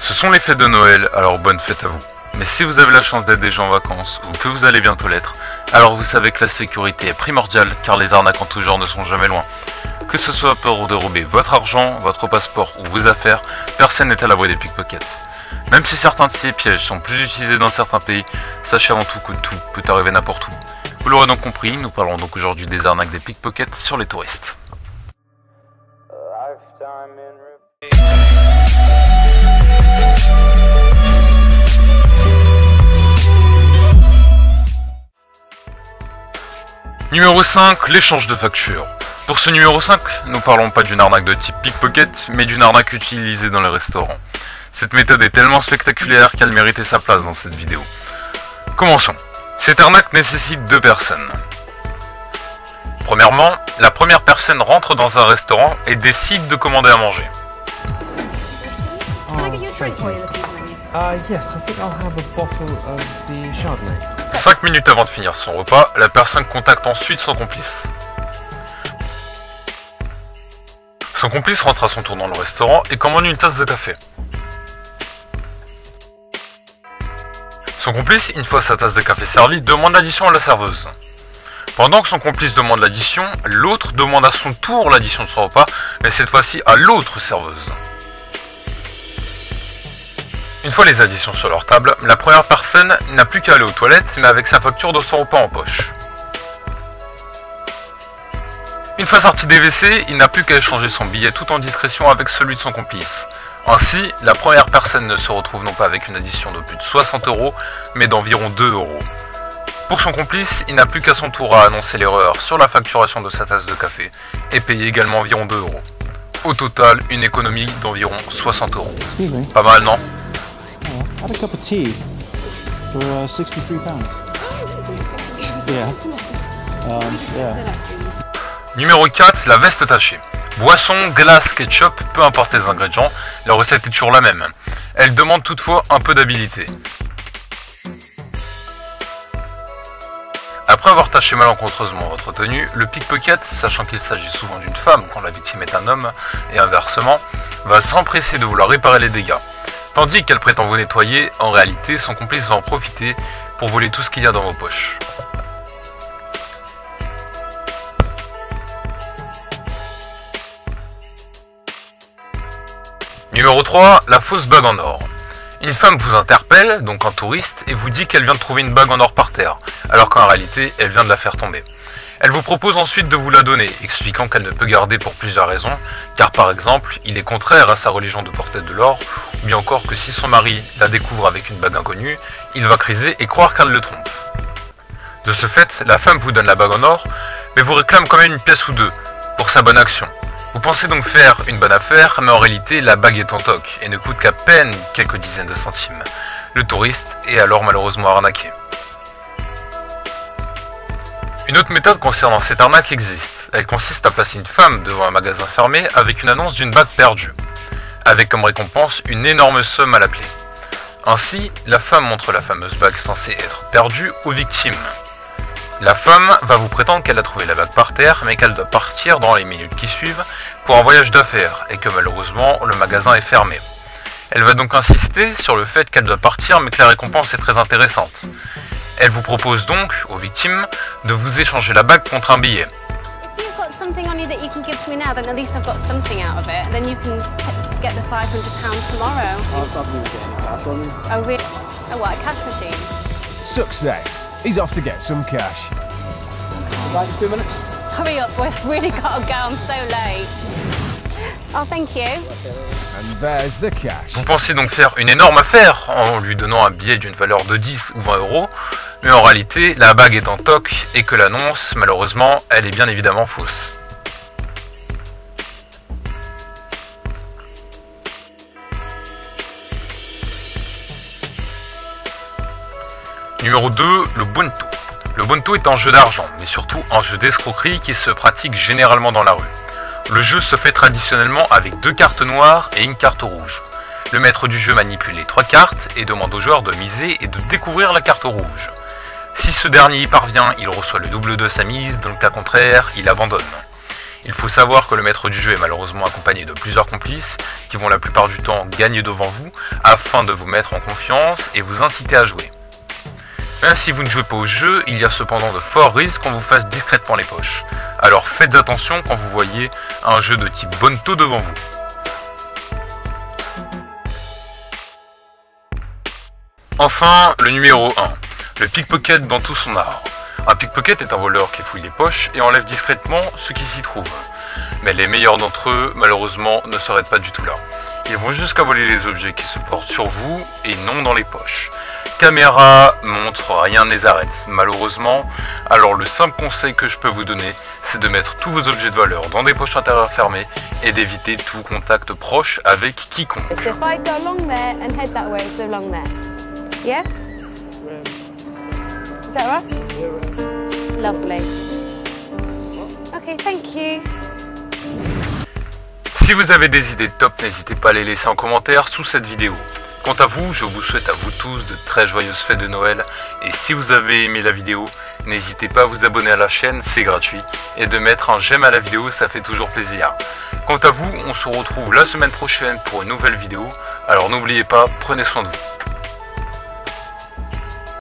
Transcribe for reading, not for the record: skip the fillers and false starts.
Ce sont les fêtes de Noël, alors bonne fête à vous. Mais si vous avez la chance d'être déjà en vacances, ou que vous allez bientôt l'être, alors vous savez que la sécurité est primordiale, car les arnaques en tout genre ne sont jamais loin. Que ce soit pour dérober votre argent, votre passeport ou vos affaires, personne n'est à l'abri des pickpockets. Même si certains de ces pièges sont plus utilisés dans certains pays, sachez avant tout que tout peut arriver n'importe où. Vous l'aurez donc compris, nous parlons donc aujourd'hui des arnaques des pickpockets sur les touristes. Numéro 5, l'échange de factures. Pour ce numéro 5, nous parlons pas d'une arnaque de type pickpocket, mais d'une arnaque utilisée dans les restaurants. Cette méthode est tellement spectaculaire qu'elle méritait sa place dans cette vidéo. Commençons. Cette arnaque nécessite 2 personnes. Premièrement, la première personne rentre dans un restaurant et décide de commander à manger. Yes, I think I'll have a bottle of the Chardonnay. 5 minutes avant de finir son repas, la personne contacte ensuite son complice. Son complice rentre à son tour dans le restaurant et commande une tasse de café. Son complice, une fois sa tasse de café servie, demande l'addition à la serveuse. Pendant que son complice demande l'addition, l'autre demande à son tour l'addition de son repas, mais cette fois-ci à l'autre serveuse. Une fois les additions sur leur table, la première personne n'a plus qu'à aller aux toilettes, mais avec sa facture de son repas en poche. Une fois sorti des WC, il n'a plus qu'à échanger son billet tout en discrétion avec celui de son complice. Ainsi, la première personne ne se retrouve non pas avec une addition de plus de 60 €, mais d'environ 2 €. Pour son complice, il n'a plus qu'à son tour à annoncer l'erreur sur la facturation de sa tasse de café, et payer également environ 2 €. Au total, une économie d'environ 60 €. Pas mal, non ? I had a cup of tea for £63. Yeah. Numéro 4, la veste tachée. Boisson, glace, ketchup, peu importe les ingrédients, la recette est toujours la même. Elle demande toutefois un peu d'habileté. Après avoir taché malencontreusement votre tenue, le pickpocket, sachant qu'il s'agit souvent d'une femme quand la victime est un homme, et inversement, va s'empresser de vouloir réparer les dégâts. Tandis qu'elle prétend vous nettoyer, en réalité, son complice va en profiter pour voler tout ce qu'il y a dans vos poches. Numéro 3, la fausse bague en or. Une femme vous interpelle, donc un touriste, et vous dit qu'elle vient de trouver une bague en or par terre, alors qu'en réalité, elle vient de la faire tomber. Elle vous propose ensuite de vous la donner, expliquant qu'elle ne peut garder pour plusieurs raisons, car par exemple, il est contraire à sa religion de porter de l'or, ou bien encore que si son mari la découvre avec une bague inconnue, il va criser et croire qu'elle le trompe. De ce fait, la femme vous donne la bague en or, mais vous réclame quand même une pièce ou deux, pour sa bonne action. Vous pensez donc faire une bonne affaire, mais en réalité, la bague est en toc, et ne coûte qu'à peine quelques dizaines de centimes. Le touriste est alors malheureusement arnaqué. Une autre méthode concernant cette arnaque existe. Elle consiste à placer une femme devant un magasin fermé avec une annonce d'une bague perdue, avec comme récompense une énorme somme à la clé. Ainsi, la femme montre la fameuse bague censée être perdue aux victimes. La femme va vous prétendre qu'elle a trouvé la bague par terre, mais qu'elle doit partir dans les minutes qui suivent pour un voyage d'affaires, et que malheureusement le magasin est fermé. Elle va donc insister sur le fait qu'elle doit partir, mais que la récompense est très intéressante. Elle vous propose donc, aux victimes, de vous échanger la bague contre un billet. If you've got something on you that you can give to me now, then at least I've got something out of it. Then you can get the £500 tomorrow. I'll probably get any cash on me. Oh, really? Oh, what, a cash machine? Success. He's off to get some cash. Back in 2 minutes. Hurry up, boys. I've really got to go. I'm so late. Oh, thank you. And there's the cash. Vous pensez donc faire une énorme affaire en lui donnant un billet d'une valeur de 10 ou 20 €, mais en réalité, la bague est en toc et que l'annonce, malheureusement, elle est bien évidemment fausse. Numéro 2, le Bunto. Le Bunto est un jeu d'argent, mais surtout un jeu d'escroquerie qui se pratique généralement dans la rue. Le jeu se fait traditionnellement avec 2 cartes noires et une carte rouge. Le maître du jeu manipule les 3 cartes et demande au joueur de miser et de découvrir la carte rouge. Si ce dernier y parvient, il reçoit le double de sa mise, dans le cas contraire, il abandonne. Il faut savoir que le maître du jeu est malheureusement accompagné de plusieurs complices qui vont la plupart du temps gagner devant vous afin de vous mettre en confiance et vous inciter à jouer. Même si vous ne jouez pas au jeu, il y a cependant de forts risques qu'on vous fasse discrètement les poches. Alors faites attention quand vous voyez un jeu de type Bonto devant vous. Enfin, le numéro 1, le pickpocket dans tout son art. Un pickpocket est un voleur qui fouille les poches et enlève discrètement ce qui s'y trouve. Mais les meilleurs d'entre eux, malheureusement, ne seraient pas du tout là. Ils vont jusqu'à voler les objets qui se portent sur vous et non dans les poches. Caméra, montre, rien ne les arrête, malheureusement. Alors le simple conseil que je peux vous donner, c'est de mettre tous vos objets de valeur dans des poches intérieures fermées et d'éviter tout contact proche avec quiconque. So if I go along there and head that way, so along there. Yeah? Is that right? Lovely. Okay, thank you. Si vous avez des idées top, n'hésitez pas à les laisser en commentaire sous cette vidéo. Quant à vous, je vous souhaite à vous tous de très joyeuses fêtes de Noël. Et si vous avez aimé la vidéo, n'hésitez pas à vous abonner à la chaîne, c'est gratuit. Et de mettre un j'aime à la vidéo, ça fait toujours plaisir. Quant à vous, on se retrouve la semaine prochaine pour une nouvelle vidéo. Alors n'oubliez pas, prenez soin de vous.